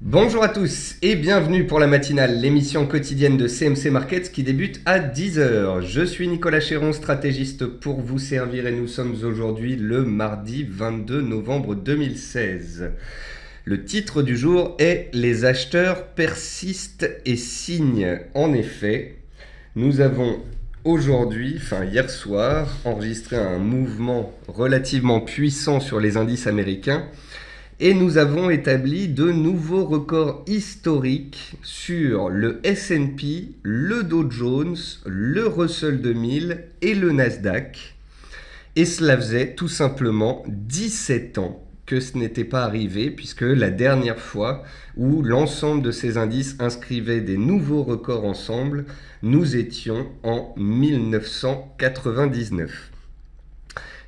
Bonjour à tous et bienvenue pour la matinale, l'émission quotidienne de CMC Markets qui débute à 10 heures. Je suis Nicolas Chéron, stratégiste pour vous servir et nous sommes aujourd'hui le mardi 22 novembre 2016. Le titre du jour est Les acheteurs persistent et signent. En effet, nous avons hier soir, enregistré un mouvement relativement puissant sur les indices américains. Et nous avons établi de nouveaux records historiques sur le S&P, le Dow Jones, le Russell 2000 et le Nasdaq. Et cela faisait tout simplement 17 ans que ce n'était pas arrivé, puisque la dernière fois où l'ensemble de ces indices inscrivaient des nouveaux records ensemble, nous étions en 1999.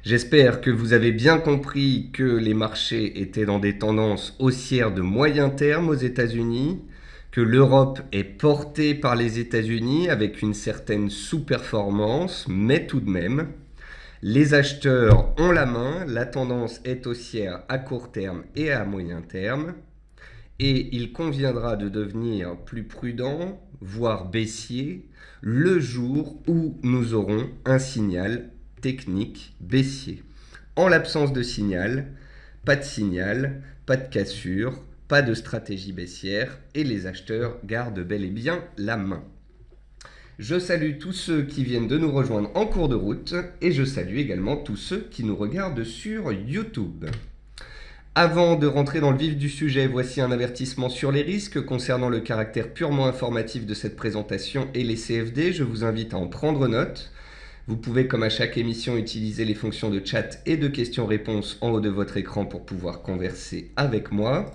J'espère que vous avez bien compris que les marchés étaient dans des tendances haussières de moyen terme aux États-Unis, que l'Europe est portée par les États-Unis avec une certaine sous-performance, mais tout de même, les acheteurs ont la main, la tendance est haussière à court terme et à moyen terme, et il conviendra de devenir plus prudent, voire baissier, le jour où nous aurons un signal technique baissier. En l'absence de signal, pas de cassure, pas de stratégie baissière et les acheteurs gardent bel et bien la main. Je salue tous ceux qui viennent de nous rejoindre en cours de route et je salue également tous ceux qui nous regardent sur YouTube. Avant de rentrer dans le vif du sujet, voici un avertissement sur les risques concernant le caractère purement informatif de cette présentation et les CFD. Je vous invite à en prendre note. Vous pouvez, comme à chaque émission, utiliser les fonctions de chat et de questions-réponses en haut de votre écran pour pouvoir converser avec moi.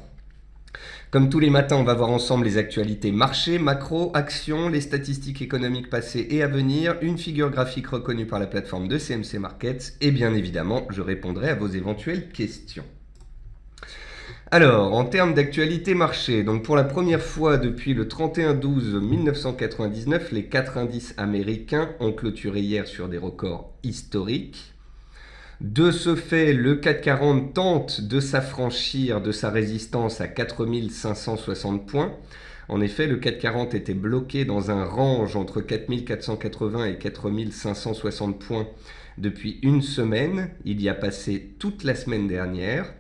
Comme tous les matins, on va voir ensemble les actualités marché, macro, actions, les statistiques économiques passées et à venir, une figure graphique reconnue par la plateforme de CMC Markets et bien évidemment, je répondrai à vos éventuelles questions. Alors, en termes d'actualité marché, donc pour la première fois depuis le 31-12-1999, les 4 indices américains ont clôturé hier sur des records historiques. De ce fait, le CAC 40 tente de s'affranchir de sa résistance à 4560 points. En effet, le CAC 40 était bloqué dans un range entre 4480 et 4560 points depuis une semaine. Il y a passé toute la semaine dernière.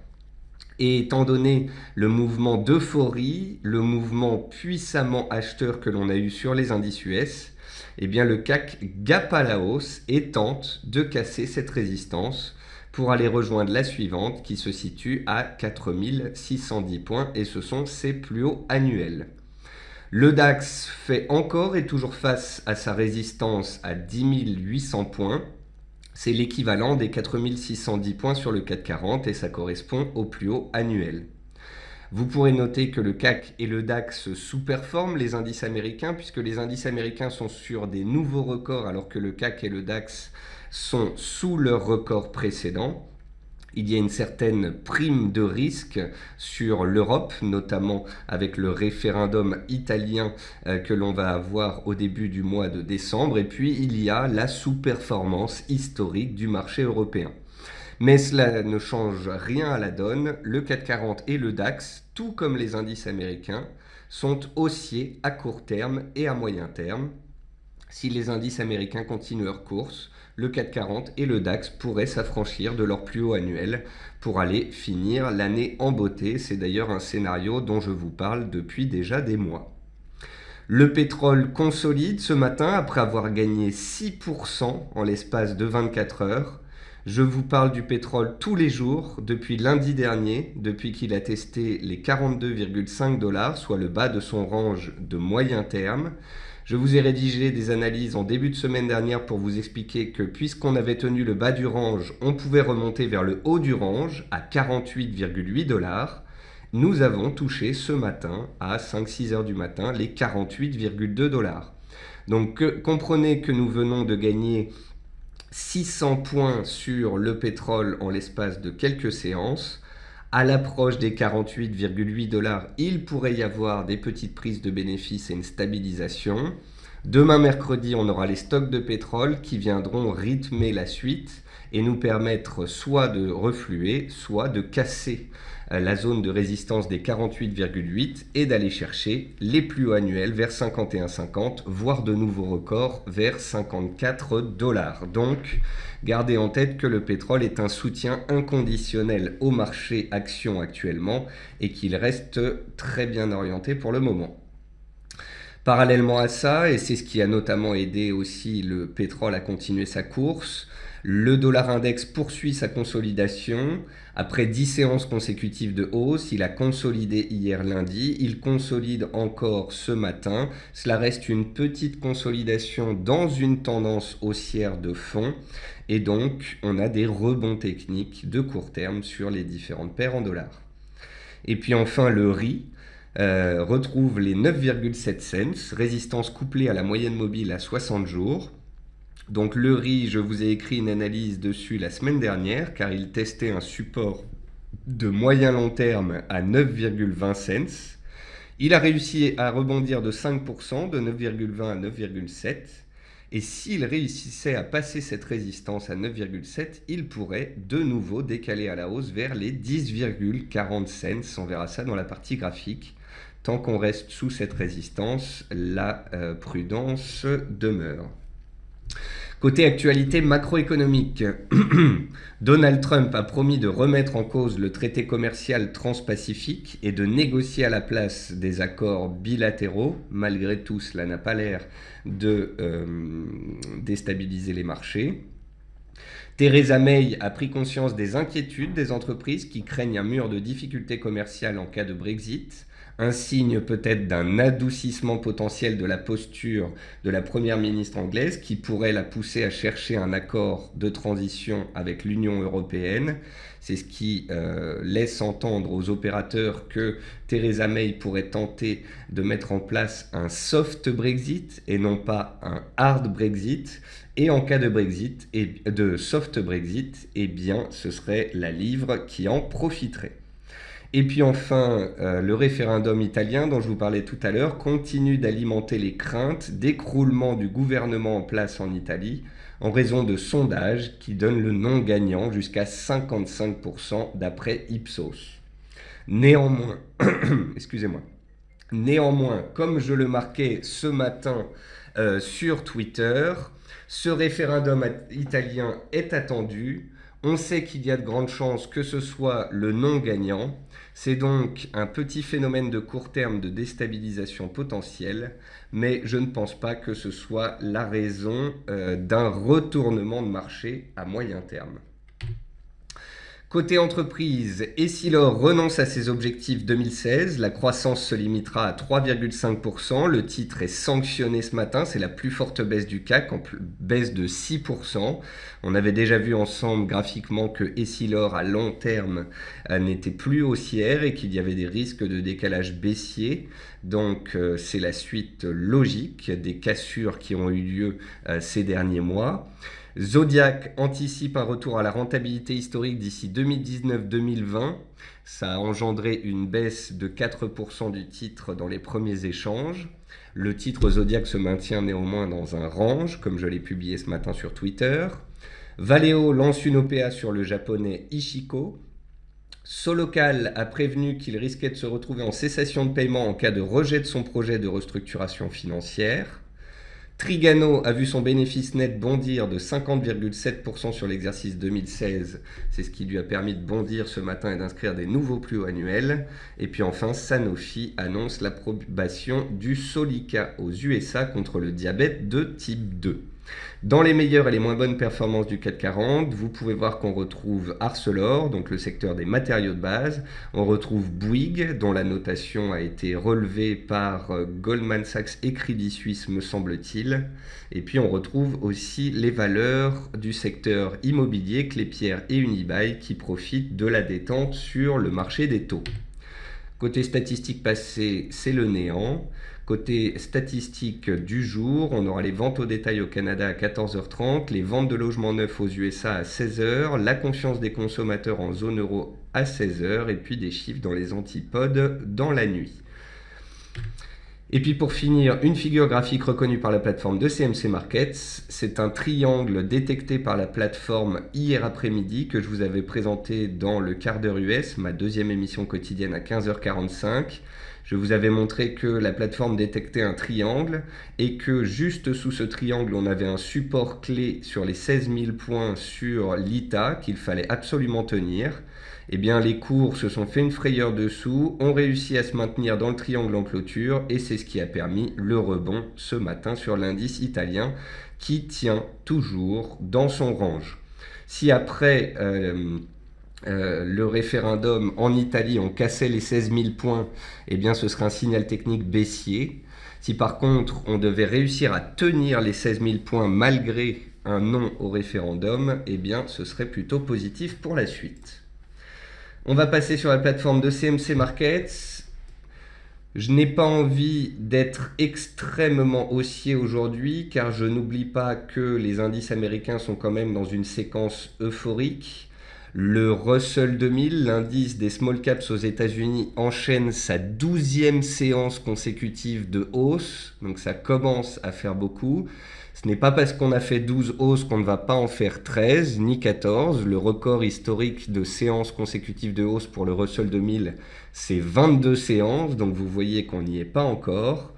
Et étant donné le mouvement d'euphorie, le mouvement puissamment acheteur que l'on a eu sur les indices US, eh bien le CAC gape à la hausse et tente de casser cette résistance pour aller rejoindre la suivante qui se situe à 4610 points et ce sont ses plus hauts annuels. Le DAX fait encore et toujours face à sa résistance à 10 800 points. C'est l'équivalent des 4610 points sur le CAC 40 et ça correspond au plus haut annuel. Vous pourrez noter que le CAC et le DAX sous-performent les indices américains puisque les indices américains sont sur des nouveaux records alors que le CAC et le DAX sont sous leurs records précédents. Il y a une certaine prime de risque sur l'Europe, notamment avec le référendum italien que l'on va avoir au début du mois de décembre. Et puis, il y a la sous-performance historique du marché européen. Mais cela ne change rien à la donne. Le CAC 40 et le DAX, tout comme les indices américains, sont haussiers à court terme et à moyen terme. Si les indices américains continuent leur course, le CAC 40 et le DAX pourraient s'affranchir de leur plus haut annuel pour aller finir l'année en beauté. C'est d'ailleurs un scénario dont je vous parle depuis déjà des mois. Le pétrole consolide ce matin après avoir gagné 6% en l'espace de 24 heures. Je vous parle du pétrole tous les jours depuis lundi dernier, depuis qu'il a testé les 42,5 $, soit le bas de son range de moyen terme. Je vous ai rédigé des analyses en début de semaine dernière pour vous expliquer que puisqu'on avait tenu le bas du range, on pouvait remonter vers le haut du range à 48,8 $. Nous avons touché ce matin à 5-6 heures du matin les 48,2 $. Donc comprenez que nous venons de gagner 600 points sur le pétrole en l'espace de quelques séances. À l'approche des 48,8 $, il pourrait y avoir des petites prises de bénéfices et une stabilisation. Demain mercredi, on aura les stocks de pétrole qui viendront rythmer la suite et nous permettre soit de refluer, soit de casser la zone de résistance des 48,8 et d'aller chercher les plus hauts annuels vers 51,50, voire de nouveaux records vers 54 $. Donc, gardez en tête que le pétrole est un soutien inconditionnel au marché actions actuellement et qu'il reste très bien orienté pour le moment. Parallèlement à ça, et c'est ce qui a notamment aidé aussi le pétrole à continuer sa course, le dollar index poursuit sa consolidation. Après 10 séances consécutives de hausse, il a consolidé hier lundi, il consolide encore ce matin. Cela reste une petite consolidation dans une tendance haussière de fond. Et donc, on a des rebonds techniques de court terme sur les différentes paires en dollars. Et puis enfin, le riz retrouve les 9,7 cents, résistance couplée à la moyenne mobile à 60 jours. Donc le riz, je vous ai écrit une analyse dessus la semaine dernière, car il testait un support de moyen long terme à 9,20 cents. Il a réussi à rebondir de 5%, de 9,20 à 9,7. Et s'il réussissait à passer cette résistance à 9,7, il pourrait de nouveau décaler à la hausse vers les 10,40 cents. On verra ça dans la partie graphique. Tant qu'on reste sous cette résistance, la prudence demeure. Côté actualité macroéconomique, Donald Trump a promis de remettre en cause le traité commercial transpacifique et de négocier à la place des accords bilatéraux. Malgré tout, cela n'a pas l'air de déstabiliser les marchés. Theresa May a pris conscience des inquiétudes des entreprises qui craignent un mur de difficultés commerciales en cas de Brexit. Un signe peut-être d'un adoucissement potentiel de la posture de la première ministre anglaise qui pourrait la pousser à chercher un accord de transition avec l'Union européenne. C'est ce qui laisse entendre aux opérateurs que Theresa May pourrait tenter de mettre en place un soft Brexit et non pas un hard Brexit. Et en cas de Brexit et de soft Brexit, eh bien, ce serait la livre qui en profiterait. Et puis enfin, le référendum italien dont je vous parlais tout à l'heure continue d'alimenter les craintes d'écroulement du gouvernement en place en Italie en raison de sondages qui donnent le non gagnant jusqu'à 55% d'après Ipsos. Néanmoins, comme je le marquais ce matin sur Twitter, ce référendum italien est attendu. On sait qu'il y a de grandes chances que ce soit le non gagnant. C'est donc un petit phénomène de court terme de déstabilisation potentielle, mais je ne pense pas que ce soit la raison d'un retournement de marché à moyen terme. Côté entreprise, Essilor renonce à ses objectifs 2016, la croissance se limitera à 3,5%, le titre est sanctionné ce matin, c'est la plus forte baisse du CAC, en baisse de 6%. On avait déjà vu ensemble graphiquement que Essilor à long terme n'était plus haussière et qu'il y avait des risques de décalage baissier. Donc c'est la suite logique des cassures qui ont eu lieu ces derniers mois. Zodiac anticipe un retour à la rentabilité historique d'ici 2019-2020. Ça a engendré une baisse de 4% du titre dans les premiers échanges. Le titre Zodiac se maintient néanmoins dans un range, comme je l'ai publié ce matin sur Twitter. Valeo lance une OPA sur le japonais Ichiko. Solocal a prévenu qu'il risquait de se retrouver en cessation de paiement en cas de rejet de son projet de restructuration financière. Trigano a vu son bénéfice net bondir de 50,7% sur l'exercice 2016. C'est ce qui lui a permis de bondir ce matin et d'inscrire des nouveaux plus hauts annuels. Et puis enfin, Sanofi annonce l'approbation du Solica aux USA contre le diabète de type 2. Dans les meilleures et les moins bonnes performances du CAC 40, vous pouvez voir qu'on retrouve Arcelor, donc le secteur des matériaux de base. On retrouve Bouygues, dont la notation a été relevée par Goldman Sachs et Crédit Suisse, me semble-t-il. Et puis on retrouve aussi les valeurs du secteur immobilier, Clépierre et Unibail, qui profitent de la détente sur le marché des taux. Côté statistiques passées, c'est le néant. Côté statistiques du jour, on aura les ventes au détail au Canada à 14h30, les ventes de logements neufs aux USA à 16h, la confiance des consommateurs en zone euro à 16h et puis des chiffres dans les antipodes dans la nuit. Et puis pour finir, une figure graphique reconnue par la plateforme de CMC Markets, c'est un triangle détecté par la plateforme hier après-midi que je vous avais présenté dans le quart d'heure US, ma deuxième émission quotidienne à 15h45. Je vous avais montré que la plateforme détectait un triangle et que juste sous ce triangle, on avait un support clé sur les 16 000 points sur l'ITA qu'il fallait absolument tenir. Eh bien, les cours se sont fait une frayeur dessous, ont réussi à se maintenir dans le triangle en clôture et c'est ce qui a permis le rebond ce matin sur l'indice italien qui tient toujours dans son range. Si après le référendum en Italie on cassait les 16 000 points, eh bien ce serait un signal technique baissier. Si par contre on devait réussir à tenir les 16 000 points malgré un non au référendum, eh bien ce serait plutôt positif pour la suite. On va passer sur la plateforme de CMC Markets. Je n'ai pas envie d'être extrêmement haussier aujourd'hui car je n'oublie pas que les indices américains sont quand même dans une séquence euphorique. Le Russell 2000, l'indice des small caps aux États-Unis, enchaîne sa 12e séance consécutive de hausse, donc ça commence à faire beaucoup. Ce n'est pas parce qu'on a fait 12 hausses qu'on ne va pas en faire 13 ni 14. Le record historique de séances consécutives de hausse pour le Russell 2000, c'est 22 séances, donc vous voyez qu'on n'y est pas encore.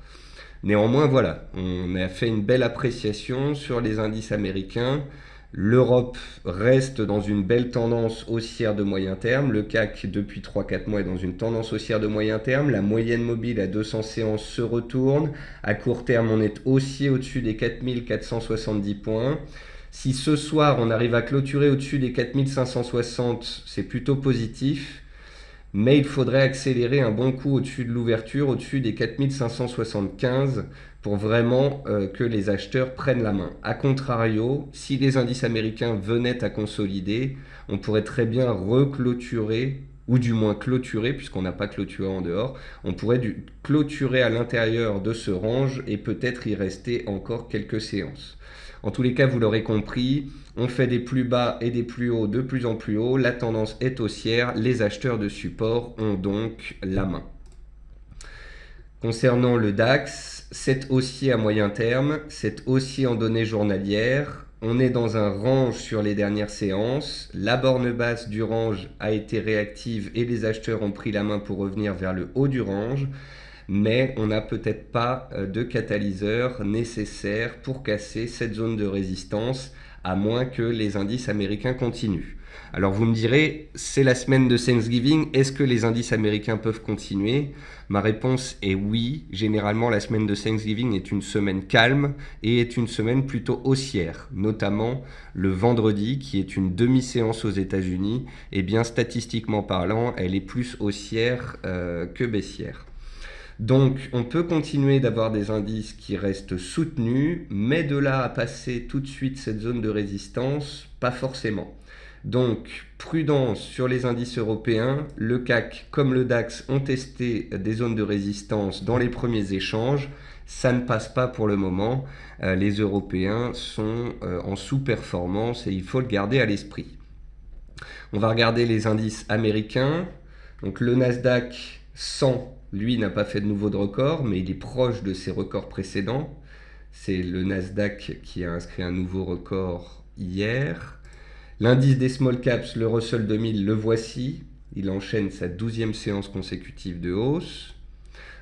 Néanmoins, voilà, on a fait une belle appréciation sur les indices américains. L'Europe reste dans une belle tendance haussière de moyen terme. Le CAC, depuis 3-4 mois, est dans une tendance haussière de moyen terme. La moyenne mobile à 200 séances se retourne. À court terme, on est haussier au-dessus des 4470 points. Si ce soir, on arrive à clôturer au-dessus des 4560, c'est plutôt positif. Mais il faudrait accélérer un bon coup au-dessus de l'ouverture, au-dessus des 4575 pour vraiment que les acheteurs prennent la main. A contrario, si les indices américains venaient à consolider, on pourrait très bien reclôturer, ou du moins clôturer, puisqu'on n'a pas clôturé en dehors, on pourrait clôturer à l'intérieur de ce range et peut-être y rester encore quelques séances. En tous les cas, vous l'aurez compris, on fait des plus bas et des plus hauts de plus en plus haut, la tendance est haussière, les acheteurs de support ont donc la main. Concernant le DAX, c'est haussier à moyen terme, c'est haussier en données journalières, on est dans un range sur les dernières séances, la borne basse du range a été réactive et les acheteurs ont pris la main pour revenir vers le haut du range. Mais on n'a peut-être pas de catalyseur nécessaire pour casser cette zone de résistance, à moins que les indices américains continuent. Alors vous me direz, c'est la semaine de Thanksgiving, est-ce que les indices américains peuvent continuer ? Ma réponse est oui. Généralement, la semaine de Thanksgiving est une semaine calme et est une semaine plutôt haussière, notamment le vendredi, qui est une demi-séance aux États-Unis. Et bien statistiquement parlant, elle est plus haussière que baissière. Donc on peut continuer d'avoir des indices qui restent soutenus, mais de là à passer tout de suite cette zone de résistance, pas forcément. Donc prudence sur les indices européens, le CAC comme le DAX ont testé des zones de résistance dans les premiers échanges, ça ne passe pas pour le moment, les Européens sont en sous-performance et il faut le garder à l'esprit. On va regarder les indices américains, donc le Nasdaq 100, lui n'a pas fait de nouveau de record, mais il est proche de ses records précédents. C'est le Nasdaq qui a inscrit un nouveau record hier. L'indice des small caps, le Russell 2000, le voici. Il enchaîne sa 12e séance consécutive de hausse.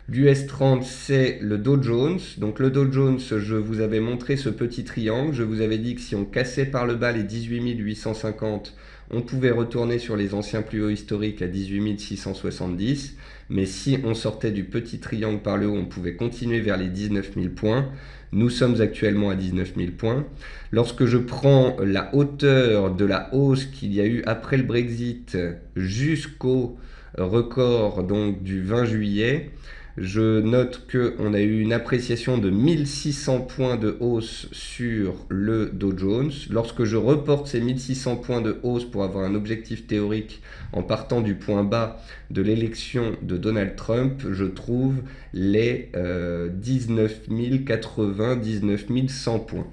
L'US 30, c'est le Dow Jones. Donc le Dow Jones, je vous avais montré ce petit triangle. Je vous avais dit que si on cassait par le bas les 18 850, on pouvait retourner sur les anciens plus hauts historiques à 18 670. Mais si on sortait du petit triangle par le haut, on pouvait continuer vers les 19 000 points. Nous sommes actuellement à 19 000 points. Lorsque je prends la hauteur de la hausse qu'il y a eu après le Brexit jusqu'au record donc, du 20 juillet, je note qu'on a eu une appréciation de 1600 points de hausse sur le Dow Jones. Lorsque je reporte ces 1600 points de hausse pour avoir un objectif théorique en partant du point bas de l'élection de Donald Trump, je trouve les 19 080, 19 100 points.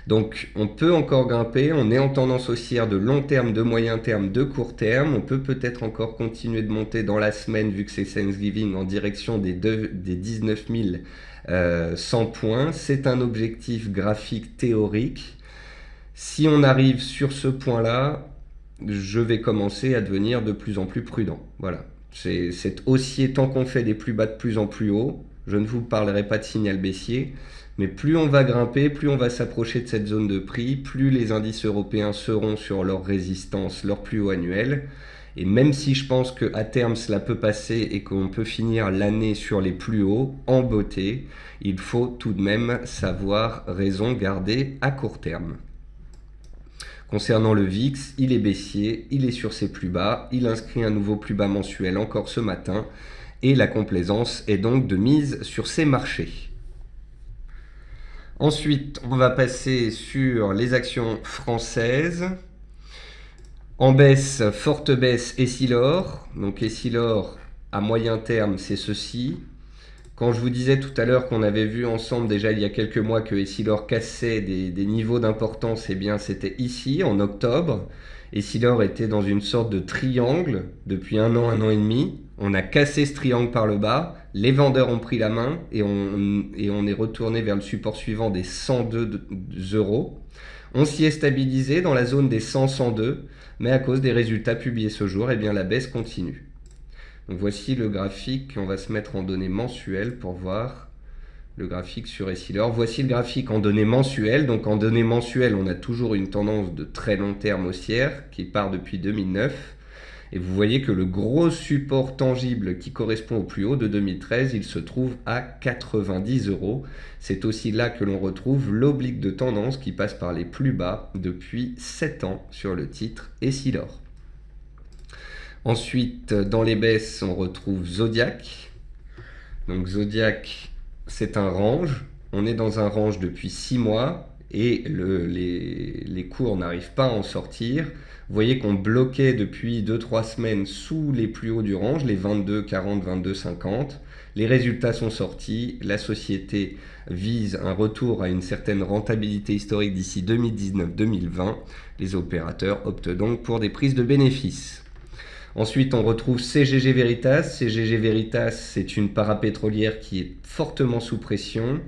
Donc on peut encore grimper, on est en tendance haussière de long terme, de moyen terme, de court terme. On peut peut-être encore continuer de monter dans la semaine vu que c'est Thanksgiving en direction des 19 100 points. C'est un objectif graphique théorique. Si on arrive sur ce point-là, je vais commencer à devenir de plus en plus prudent. Voilà. C'est haussier tant qu'on fait des plus bas de plus en plus haut. Je ne vous parlerai pas de signal baissier. Mais plus on va grimper, plus on va s'approcher de cette zone de prix, plus les indices européens seront sur leur résistance, leur plus haut annuel. Et même si je pense qu'à terme cela peut passer et qu'on peut finir l'année sur les plus hauts, en beauté, il faut tout de même savoir raison garder à court terme. Concernant le VIX, il est baissier, il est sur ses plus bas, il inscrit un nouveau plus bas mensuel encore ce matin et la complaisance est donc de mise sur ces marchés. Ensuite, on va passer sur les actions françaises. En baisse, forte baisse, Essilor. Donc Essilor, à moyen terme, c'est ceci. Quand je vous disais tout à l'heure qu'on avait vu ensemble déjà il y a quelques mois que Essilor cassait des niveaux d'importance, eh bien c'était ici, en octobre. Essilor était dans une sorte de triangle depuis un an et demi. On a cassé ce triangle par le bas, les vendeurs ont pris la main et on est retourné vers le support suivant des 102 euros. On s'y est stabilisé dans la zone des 100-102, mais à cause des résultats publiés ce jour, eh bien la baisse continue. Donc voici le graphique, on va se mettre en données mensuelles pour voir le graphique sur Essilor. Voici le graphique en données mensuelles. Donc en données mensuelles, on a toujours une tendance de très long terme haussière qui part depuis 2009. Et vous voyez que le gros support tangible qui correspond au plus haut de 2013, il se trouve à 90 euros. C'est aussi là que l'on retrouve l'oblique de tendance qui passe par les plus bas depuis 7 ans sur le titre Essilor. Ensuite, dans les baisses, on retrouve Zodiac. Donc Zodiac, c'est un range. On est dans un range depuis 6 mois et les cours n'arrivent pas à en sortir. Vous voyez qu'on bloquait depuis 2-3 semaines sous les plus hauts du range, les 22,40, 22,50. Les résultats sont sortis. La société vise un retour à une certaine rentabilité historique d'ici 2019-2020. Les opérateurs optent donc pour des prises de bénéfices. Ensuite, on retrouve CGG Veritas. CGG Veritas, c'est une parapétrolière qui est fortement sous pression.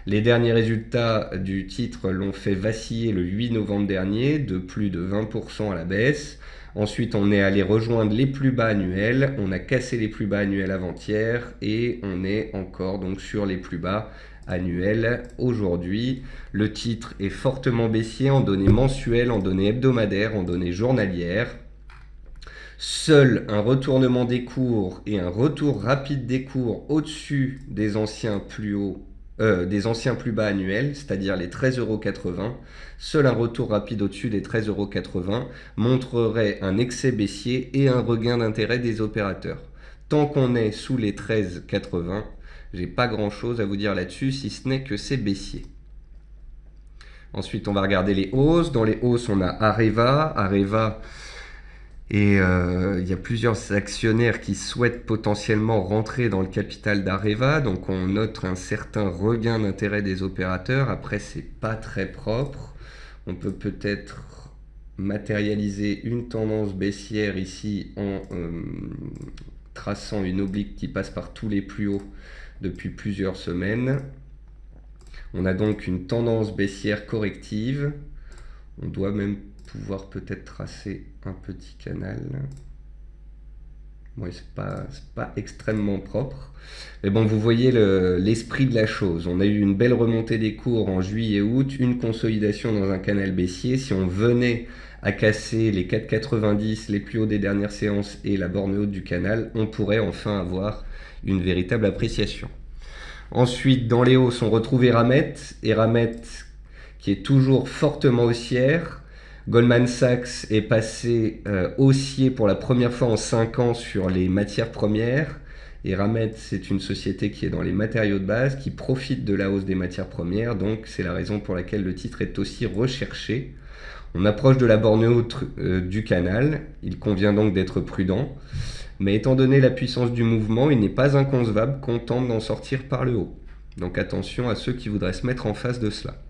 Les derniers résultats du titre l'ont fait vaciller le 8 novembre dernier de plus de 20% à la baisse. Ensuite, on est allé rejoindre les plus bas annuels. On a cassé les plus bas annuels avant-hier et on est encore donc sur les plus bas annuels aujourd'hui. Le titre est fortement baissier en données mensuelles, en données hebdomadaires, en données journalières. Seul un retournement des cours et un retour rapide des cours au-dessus des anciens plus bas annuels, c'est-à-dire les 13,80 €, seul un retour rapide au-dessus des 13,80 € montrerait un excès baissier et un regain d'intérêt des opérateurs. Tant qu'on est sous les 13,80 €, j'ai pas grand-chose à vous dire là-dessus, si ce n'est que c'est baissier. Ensuite, on va regarder les hausses. Dans les hausses, on a Areva. Et il y a plusieurs actionnaires qui souhaitent potentiellement rentrer dans le capital d'Areva. Donc on note un certain regain d'intérêt des opérateurs. Après, c'est pas très propre. On peut peut-être matérialiser une tendance baissière ici en traçant une oblique qui passe par tous les plus hauts depuis plusieurs semaines. On a donc une tendance baissière corrective. On doit même pouvoir peut-être tracer un petit canal. Ouais, c'est pas extrêmement propre. Mais bon, vous voyez l'esprit de la chose. On a eu une belle remontée des cours en juillet-août, une consolidation dans un canal baissier. Si on venait à casser les 4,90, les plus hauts des dernières séances et la borne haute du canal, on pourrait enfin avoir une véritable appréciation. Ensuite, dans les hausses, on retrouve Eramet qui est toujours fortement haussière. Goldman Sachs est passé haussier pour la première fois en 5 ans sur les matières premières. Eramet, c'est une société qui est dans les matériaux de base, qui profite de la hausse des matières premières, donc c'est la raison pour laquelle le titre est aussi recherché. On approche de la borne haute du canal, il convient donc d'être prudent, mais étant donné la puissance du mouvement, il n'est pas inconcevable qu'on tente d'en sortir par le haut. Donc attention à ceux qui voudraient se mettre en face de cela.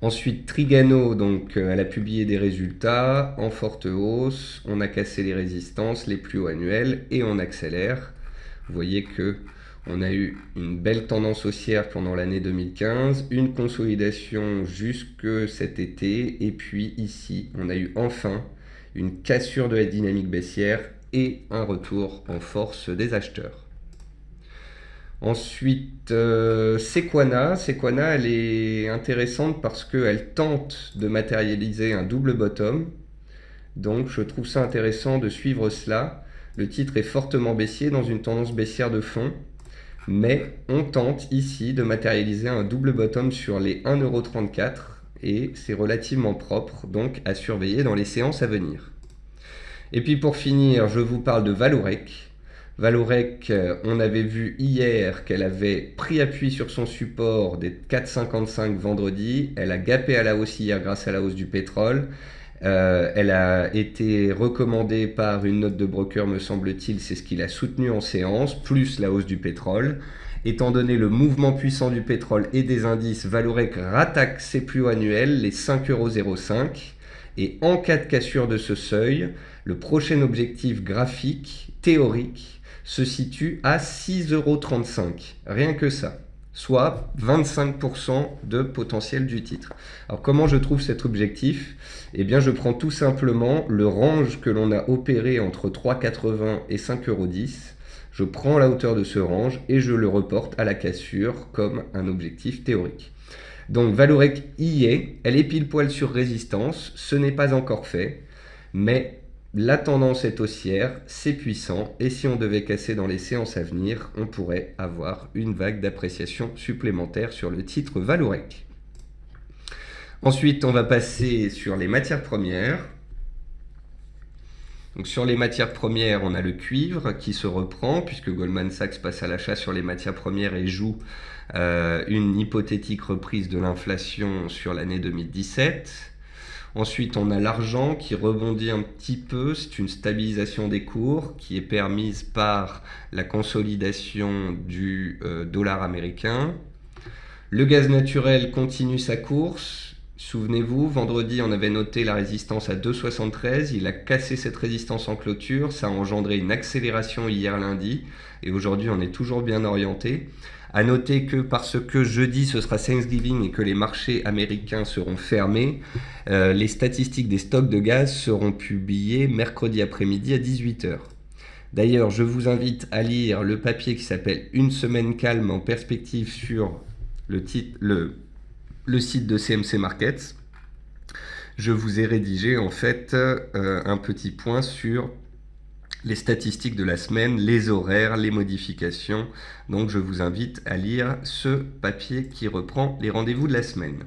Ensuite, Trigano, donc elle a publié des résultats en forte hausse. On a cassé les résistances, les plus hauts annuels et on accélère. Vous voyez que on a eu une belle tendance haussière pendant l'année 2015, une consolidation jusque cet été et puis ici, on a eu enfin une cassure de la dynamique baissière et un retour en force des acheteurs. Ensuite, Sequana. Sequana, elle est intéressante parce qu'elle tente de matérialiser un double bottom. Donc, je trouve ça intéressant de suivre cela. Le titre est fortement baissier dans une tendance baissière de fond. Mais on tente ici de matérialiser un double bottom sur les 1,34€ et c'est relativement propre, donc à surveiller dans les séances à venir. Et puis pour finir, je vous parle de Valorec. Valorec, on avait vu hier qu'elle avait pris appui sur son support des 4,55 vendredi. Elle a gapé à la hausse hier grâce à la hausse du pétrole. Elle a été recommandée par une note de broker, me semble-t-il, c'est ce qu'il a soutenu en séance, plus la hausse du pétrole. Étant donné le mouvement puissant du pétrole et des indices, Valorec rattaque ses plus hauts annuels, les 5,05 €. Et en cas de cassure de ce seuil, le prochain objectif graphique, théorique, se situe à 6,35 €. Rien que ça. Soit 25% de potentiel du titre. Alors comment je trouve cet objectif? Eh bien je prends tout simplement le range que l'on a opéré entre 3,80 et 5,10 €. Je prends la hauteur de ce range et je le reporte à la cassure comme un objectif théorique. Donc Valorec y est, elle est pile poil sur résistance, ce n'est pas encore fait, mais la tendance est haussière, c'est puissant, et si on devait casser dans les séances à venir, on pourrait avoir une vague d'appréciation supplémentaire sur le titre Valorec. Ensuite, on va passer sur les matières premières. Donc sur les matières premières, on a le cuivre qui se reprend, puisque Goldman Sachs passe à l'achat sur les matières premières et joue une hypothétique reprise de l'inflation sur l'année 2017. Ensuite, on a l'argent qui rebondit un petit peu. C'est une stabilisation des cours qui est permise par la consolidation du dollar américain. Le gaz naturel continue sa course. Souvenez-vous, vendredi, on avait noté la résistance à 2,73. Il a cassé cette résistance en clôture. Ça a engendré une accélération hier lundi. Et aujourd'hui, on est toujours bien orienté. À noter que parce que jeudi ce sera Thanksgiving et que les marchés américains seront fermés, les statistiques des stocks de gaz seront publiées mercredi après-midi à 18 h. D'ailleurs, je vous invite à lire le papier qui s'appelle Une semaine calme en perspective sur le site de CMC Markets. Je vous ai rédigé en fait un petit point sur les statistiques de la semaine, les horaires, les modifications. Donc je vous invite à lire ce papier qui reprend les rendez-vous de la semaine.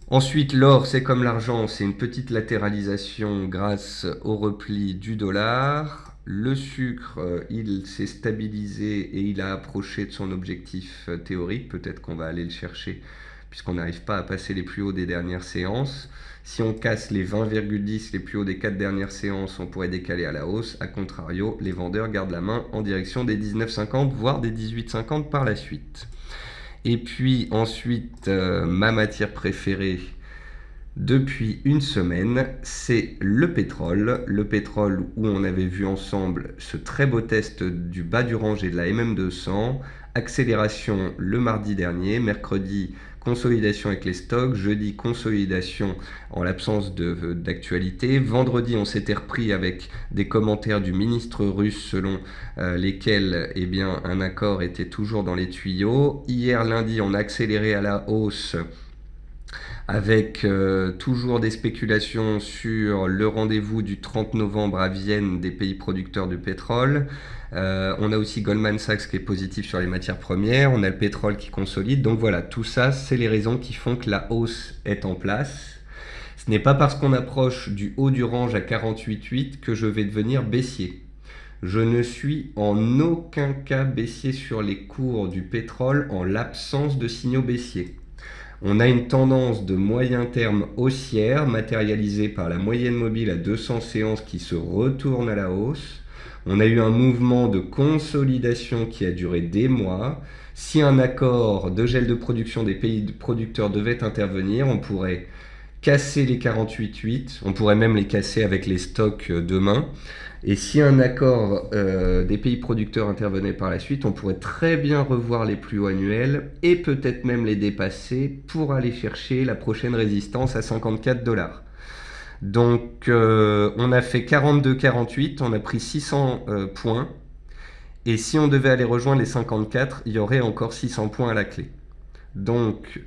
Ensuite, l'or, c'est comme l'argent, c'est une petite latéralisation grâce au repli du dollar. Le sucre, il s'est stabilisé et il a approché de son objectif théorique. Peut-être qu'on va aller le chercher puisqu'on n'arrive pas à passer les plus hauts des dernières séances. Si on casse les 20,10, les plus hauts des 4 dernières séances, on pourrait décaler à la hausse. A contrario, les vendeurs gardent la main en direction des 19,50, voire des 18,50 par la suite. Et puis ensuite, ma matière préférée depuis une semaine, c'est le pétrole. Le pétrole où on avait vu ensemble ce très beau test du bas du range et de la MM200. Accélération le mardi dernier, mercredi consolidation avec les stocks, jeudi consolidation en l'absence d'actualité, vendredi on s'était repris avec des commentaires du ministre russe selon lesquels eh bien, un accord était toujours dans les tuyaux. Hier lundi on a accéléré à la hausse avec toujours des spéculations sur le rendez-vous du 30 novembre à Vienne des pays producteurs de pétrole. On a aussi Goldman Sachs qui est positif sur les matières premières, on a le pétrole qui consolide, donc voilà, tout ça, c'est les raisons qui font que la hausse est en place. Ce n'est pas parce qu'on approche du haut du range à 48,8 que je vais devenir baissier. Je ne suis en aucun cas baissier sur les cours du pétrole en l'absence de signaux baissiers. On a une tendance de moyen terme haussière matérialisée par la moyenne mobile à 200 séances qui se retourne à la hausse. On a eu un mouvement de consolidation qui a duré des mois. Si un accord de gel de production des pays producteurs devait intervenir, on pourrait casser les 48,8, on pourrait même les casser avec les stocks demain. Et si un accord des pays producteurs intervenait par la suite, on pourrait très bien revoir les plus hauts annuels et peut-être même les dépasser pour aller chercher la prochaine résistance à 54 $. Donc on a fait 42,48, on a pris 600 points. Et si on devait aller rejoindre les 54, il y aurait encore 600 points à la clé. Donc,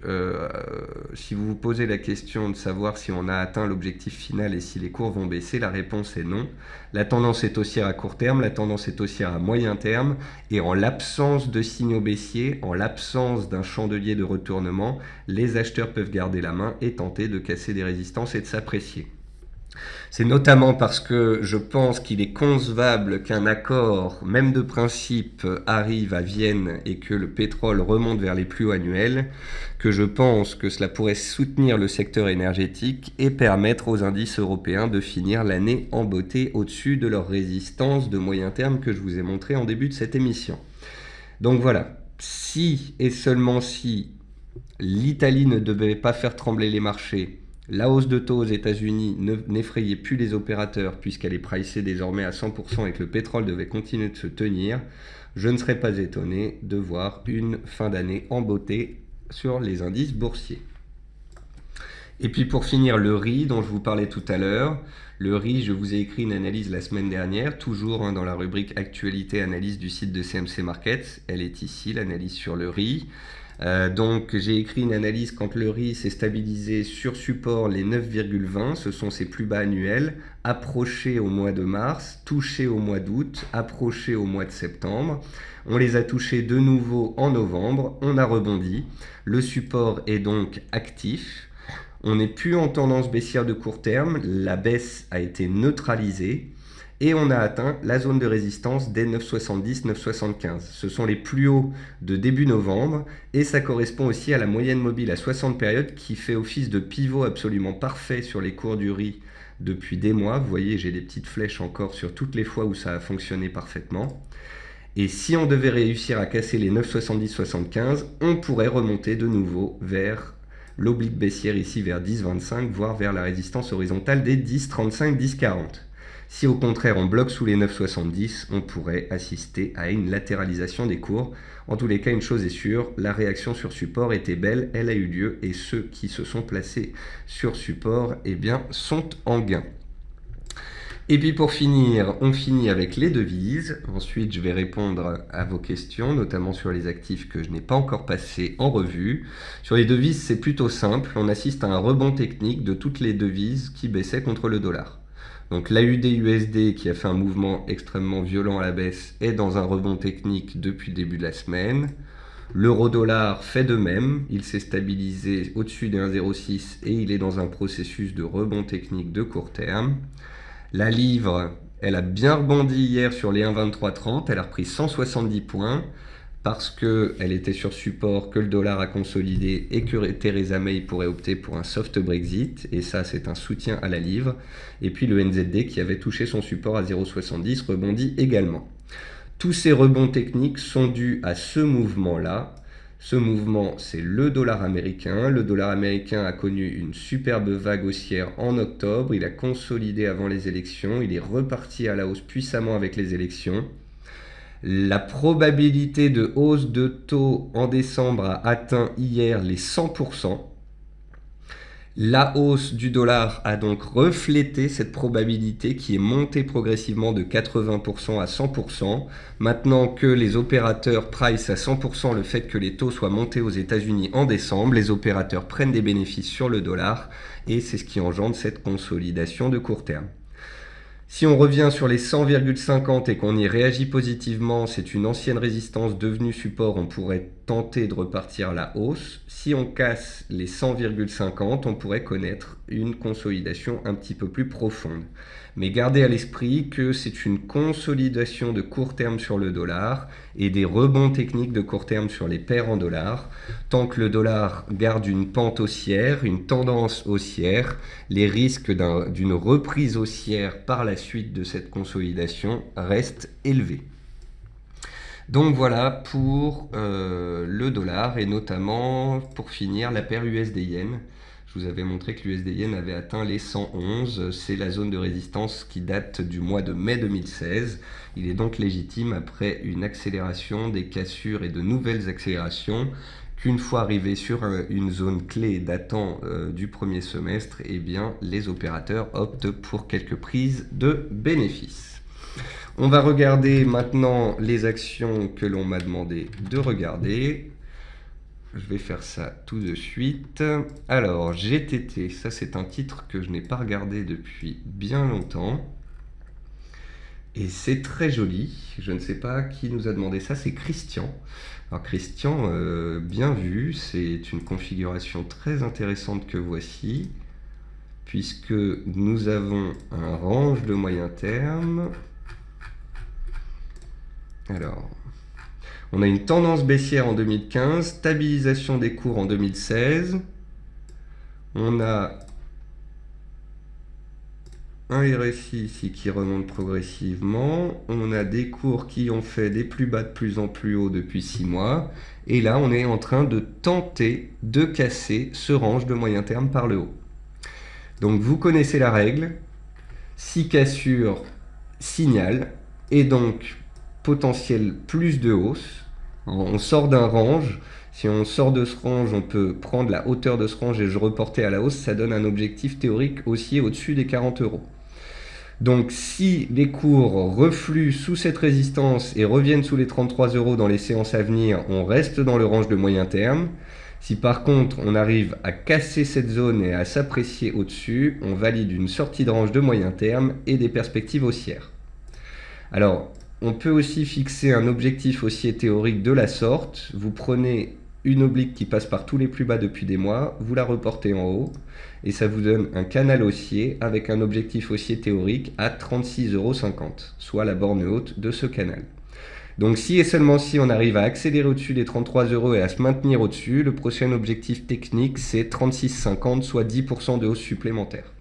si vous vous posez la question de savoir si on a atteint l'objectif final et si les cours vont baisser, la réponse est non. La tendance est haussière à court terme, la tendance est haussière à moyen terme, et en l'absence de signaux baissiers, en l'absence d'un chandelier de retournement, les acheteurs peuvent garder la main et tenter de casser des résistances et de s'apprécier. C'est notamment parce que je pense qu'il est concevable qu'un accord, même de principe, arrive à Vienne et que le pétrole remonte vers les plus hauts annuels, que je pense que cela pourrait soutenir le secteur énergétique et permettre aux indices européens de finir l'année en beauté au-dessus de leur résistance de moyen terme que je vous ai montré en début de cette émission. Donc voilà, si et seulement si l'Italie ne devait pas faire trembler les marchés, la hausse de taux aux États-Unis n'effrayait plus les opérateurs puisqu'elle est pricée désormais à 100% et que le pétrole devait continuer de se tenir, je ne serais pas étonné de voir une fin d'année en beauté sur les indices boursiers. Et puis pour finir, le riz dont je vous parlais tout à l'heure. Le riz, je vous ai écrit une analyse la semaine dernière, toujours dans la rubrique Actualité Analyse du site de CMC Markets. Elle est ici, l'analyse sur le riz. Donc j'ai écrit une analyse quand le riz s'est stabilisé sur support les 9,20, ce sont ses plus bas annuels, approchés au mois de mars, touchés au mois d'août, approchés au mois de septembre. On les a touchés de nouveau en novembre, on a rebondi. Le support est donc actif. On n'est plus en tendance baissière de court terme, la baisse a été neutralisée. Et on a atteint la zone de résistance des 9,70-9,75. Ce sont les plus hauts de début novembre et ça correspond aussi à la moyenne mobile à 60 périodes qui fait office de pivot absolument parfait sur les cours du riz depuis des mois. Vous voyez, j'ai des petites flèches encore sur toutes les fois où ça a fonctionné parfaitement. Et si on devait réussir à casser les 9,70-75, on pourrait remonter de nouveau vers l'oblique baissière ici vers 10,25, voire vers la résistance horizontale des 10,35, 10,40. Si au contraire on bloque sous les 9,70, on pourrait assister à une latéralisation des cours. En tous les cas, une chose est sûre, la réaction sur support était belle, elle a eu lieu et ceux qui se sont placés sur support sont en gain. Et puis pour finir, on finit avec les devises. Ensuite, je vais répondre à vos questions, notamment sur les actifs que je n'ai pas encore passés en revue. Sur les devises, c'est plutôt simple. On assiste à un rebond technique de toutes les devises qui baissaient contre le dollar. Donc l'AUD-USD qui a fait un mouvement extrêmement violent à la baisse est dans un rebond technique depuis le début de la semaine. L'euro-dollar fait de même, il s'est stabilisé au-dessus des 1,06 et il est dans un processus de rebond technique de court terme. La livre, elle a bien rebondi hier sur les 1,2330, elle a repris 170 points parce qu'elle était sur support, que le dollar a consolidé et que Theresa May pourrait opter pour un soft Brexit. Et ça, c'est un soutien à la livre. Et puis le NZD qui avait touché son support à 0,70 rebondit également. Tous ces rebonds techniques sont dus à ce mouvement-là. Ce mouvement, c'est le dollar américain. Le dollar américain a connu une superbe vague haussière en octobre. Il a consolidé avant les élections. Il est reparti à la hausse puissamment avec les élections. La probabilité de hausse de taux en décembre a atteint hier les 100%. La hausse du dollar a donc reflété cette probabilité qui est montée progressivement de 80% à 100%. Maintenant que les opérateurs price à 100% le fait que les taux soient montés aux États-Unis en décembre, les opérateurs prennent des bénéfices sur le dollar et c'est ce qui engendre cette consolidation de court terme. Si on revient sur les 100,50 et qu'on y réagit positivement, c'est une ancienne résistance devenue support, on pourrait tenter de repartir à la hausse. Si on casse les 100,50, on pourrait connaître une consolidation un petit peu plus profonde. Mais gardez à l'esprit que c'est une consolidation de court terme sur le dollar et des rebonds techniques de court terme sur les paires en dollars. Tant que le dollar garde une pente haussière, une tendance haussière, les risques d'une reprise haussière par la suite de cette consolidation restent élevés. Donc voilà pour le dollar et notamment pour finir la paire USD-Yen. Je vous avais montré que l'USD-Yen avait atteint les 111, c'est la zone de résistance qui date du mois de mai 2016. Il est donc légitime après une accélération, des cassures et de nouvelles accélérations qu'une fois arrivé sur une zone clé datant du premier semestre, eh bien, les opérateurs optent pour quelques prises de bénéfices. On va regarder maintenant les actions que l'on m'a demandé de regarder. Je vais faire ça tout de suite. Alors, GTT, ça c'est un titre que je n'ai pas regardé depuis bien longtemps. Et c'est très joli. Je ne sais pas qui nous a demandé ça, c'est Christian. Alors Christian, bien vu, c'est une configuration très intéressante que voici, puisque nous avons un range de moyen terme. Alors, on a une tendance baissière en 2015, stabilisation des cours en 2016. On a un RSI ici qui remonte progressivement. On a des cours qui ont fait des plus bas de plus en plus haut depuis 6 mois. Et là, on est en train de tenter de casser ce range de moyen terme par le haut. Donc, vous connaissez la règle. Si cassure, signal. Et donc, potentiel plus de hausse. On sort d'un range. Si on sort de ce range, on peut prendre la hauteur de ce range et je reporter à la hausse. Ça donne un objectif théorique haussier au-dessus des 40 €. Donc si les cours refluent sous cette résistance et reviennent sous les 33 € dans les séances à venir, on reste dans le range de moyen terme. Si par contre on arrive à casser cette zone et à s'apprécier au-dessus, on valide une sortie de range de moyen terme et des perspectives haussières. Alors, on peut aussi fixer un objectif haussier théorique de la sorte. Vous prenez une oblique qui passe par tous les plus bas depuis des mois, vous la reportez en haut et ça vous donne un canal haussier avec un objectif haussier théorique à 36,50 €, soit la borne haute de ce canal. Donc si et seulement si on arrive à accélérer au-dessus des 33 € et à se maintenir au-dessus, le prochain objectif technique c'est 36,50, soit 10% de hausse supplémentaire.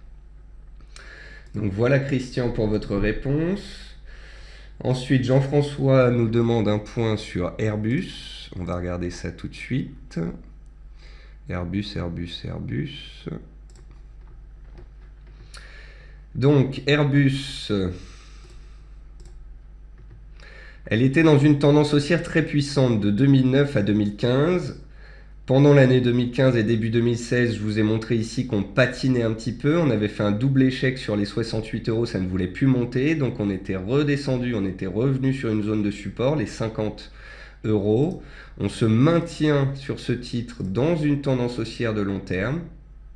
Donc voilà Christian pour votre réponse. Ensuite, Jean-François nous demande un point sur Airbus. On va regarder ça tout de suite. Airbus. Donc, Airbus, elle était dans une tendance haussière très puissante de 2009 à 2015. Pendant l'année 2015 et début 2016, je vous ai montré ici qu'on patinait un petit peu. On avait fait un double échec sur les 68 €, ça ne voulait plus monter. Donc on était redescendu, on était revenu sur une zone de support, les 50 €. On se maintient sur ce titre dans une tendance haussière de long terme,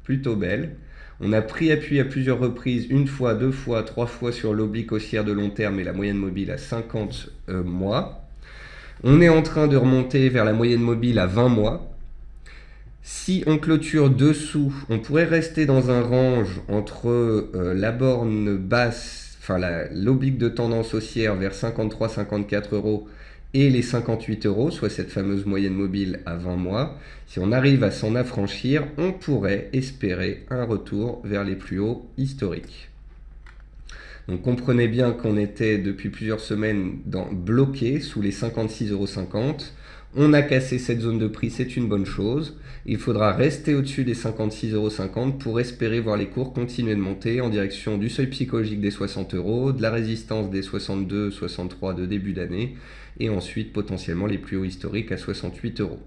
plutôt belle. On a pris appui à plusieurs reprises, une fois, deux fois, trois fois sur l'oblique haussière de long terme et la moyenne mobile à 50 mois. On est en train de remonter vers la moyenne mobile à 20 mois. Si on clôture dessous, on pourrait rester dans un range entre la borne basse, enfin l'oblique de tendance haussière vers 53-54 € et les 58 €, soit cette fameuse moyenne mobile à 20 mois. Si on arrive à s'en affranchir, on pourrait espérer un retour vers les plus hauts historiques. Donc comprenez bien qu'on était depuis plusieurs semaines bloqué sous les 56,50 €. On a cassé cette zone de prix, c'est une bonne chose. Il faudra rester au-dessus des 56,50 € pour espérer voir les cours continuer de monter en direction du seuil psychologique des 60 €, de la résistance des 62-63 € de début d'année, et ensuite potentiellement les plus hauts historiques à 68 €.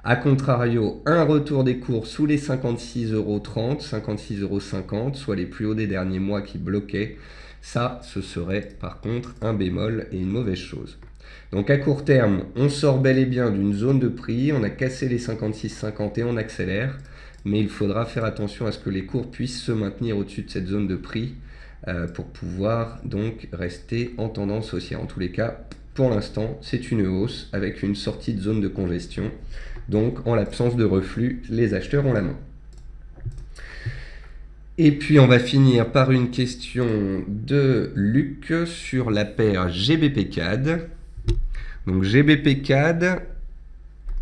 A contrario, un retour des cours sous les 56,30 €, 56,50 €, soit les plus hauts des derniers mois qui bloquaient, ça, ce serait par contre un bémol et une mauvaise chose. Donc à court terme, on sort bel et bien d'une zone de prix, on a cassé les 56,50 et on accélère, mais il faudra faire attention à ce que les cours puissent se maintenir au-dessus de cette zone de prix pour pouvoir donc rester en tendance haussière. En tous les cas, pour l'instant, c'est une hausse avec une sortie de zone de congestion. Donc en l'absence de reflux, les acheteurs ont la main. Et puis on va finir par une question de Luc sur la paire GBP-CAD. Donc GBP-CAD,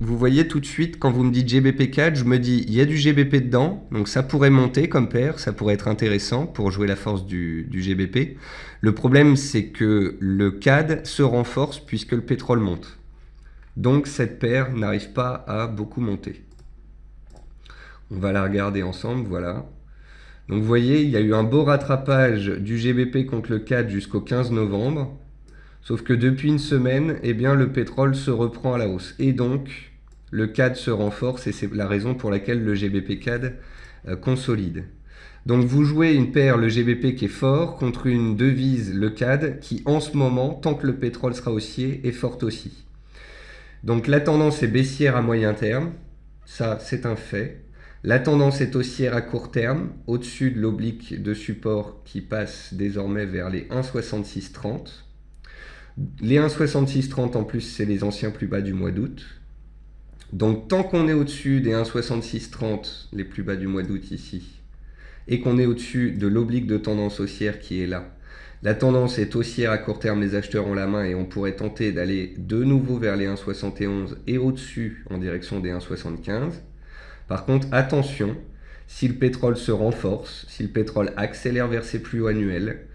vous voyez tout de suite quand vous me dites GBP-CAD, je me dis il y a du GBP dedans, donc ça pourrait monter comme paire, ça pourrait être intéressant pour jouer la force du GBP. Le problème c'est que le CAD se renforce puisque le pétrole monte. Donc cette paire n'arrive pas à beaucoup monter. On va la regarder ensemble, voilà. Donc vous voyez, il y a eu un beau rattrapage du GBP contre le CAD jusqu'au 15 novembre. Sauf que depuis une semaine, eh bien, le pétrole se reprend à la hausse. Et donc, le CAD se renforce et c'est la raison pour laquelle le GBP-CAD consolide. Donc vous jouez une paire, le GBP qui est fort, contre une devise, le CAD, qui en ce moment, tant que le pétrole sera haussier, est forte aussi. Donc la tendance est baissière à moyen terme, ça c'est un fait. La tendance est haussière à court terme, au-dessus de l'oblique de support qui passe désormais vers les 1,6630. Les 1,6630 en plus, c'est les anciens plus bas du mois d'août. Donc tant qu'on est au-dessus des 1,6630, les plus bas du mois d'août ici, et qu'on est au-dessus de l'oblique de tendance haussière qui est là, la tendance est haussière à court terme, les acheteurs ont la main et on pourrait tenter d'aller de nouveau vers les 1,71 et au-dessus en direction des 1,75. Par contre, attention, si le pétrole se renforce, si le pétrole accélère vers ses plus hauts annuels,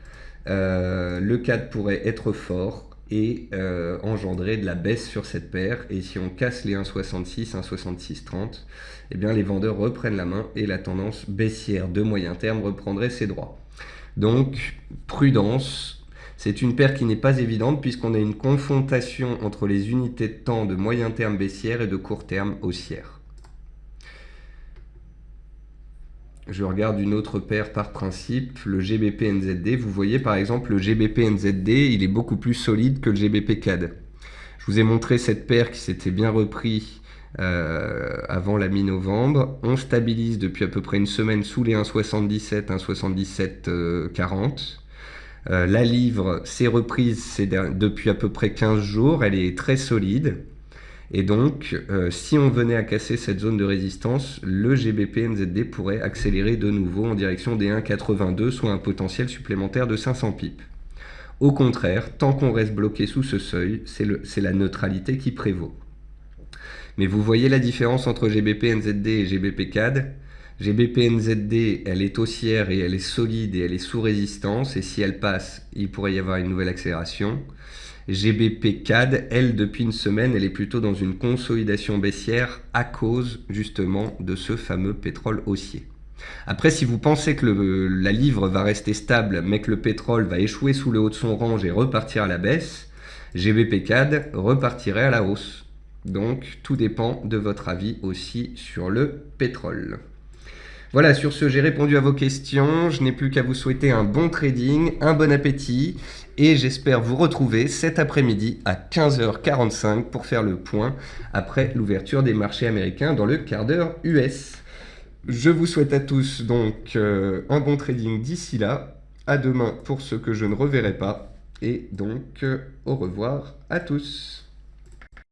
le CAD pourrait être fort et engendrer de la baisse sur cette paire. Et si on casse les 1,66, 1,6630, eh bien les vendeurs reprennent la main et la tendance baissière de moyen terme reprendrait ses droits. Donc, prudence, c'est une paire qui n'est pas évidente puisqu'on a une confrontation entre les unités de temps de moyen terme baissière et de court terme haussière. Je regarde une autre paire par principe, le GBP-NZD. Vous voyez par exemple le GBP-NZD, il est beaucoup plus solide que le GBP-CAD. Je vous ai montré cette paire qui s'était bien repris avant la mi-novembre. On stabilise depuis à peu près une semaine sous les 1,77, 1,7740. La livre s'est reprise depuis à peu près 15 jours, elle est très solide. Et donc, si on venait à casser cette zone de résistance, le GBP-NZD pourrait accélérer de nouveau en direction des 1,82, soit un potentiel supplémentaire de 500 pips. Au contraire, tant qu'on reste bloqué sous ce seuil, c'est la neutralité qui prévaut. Mais vous voyez la différence entre GBP-NZD et GBP-CAD. GBP-NZD, elle est haussière et elle est solide et elle est sous résistance. Et si elle passe, il pourrait y avoir une nouvelle accélération. GBP-CAD, elle, depuis une semaine, elle est plutôt dans une consolidation baissière à cause justement de ce fameux pétrole haussier. Après, si vous pensez que la livre va rester stable, mais que le pétrole va échouer sous le haut de son range et repartir à la baisse, GBP-CAD repartirait à la hausse. Donc, tout dépend de votre avis aussi sur le pétrole. Voilà, sur ce, j'ai répondu à vos questions. Je n'ai plus qu'à vous souhaiter un bon trading, un bon appétit et j'espère vous retrouver cet après-midi à 15h45 pour faire le point après l'ouverture des marchés américains dans le quart d'heure US. Je vous souhaite à tous donc un bon trading d'ici là. À demain pour ceux que je ne reverrai pas et donc au revoir à tous.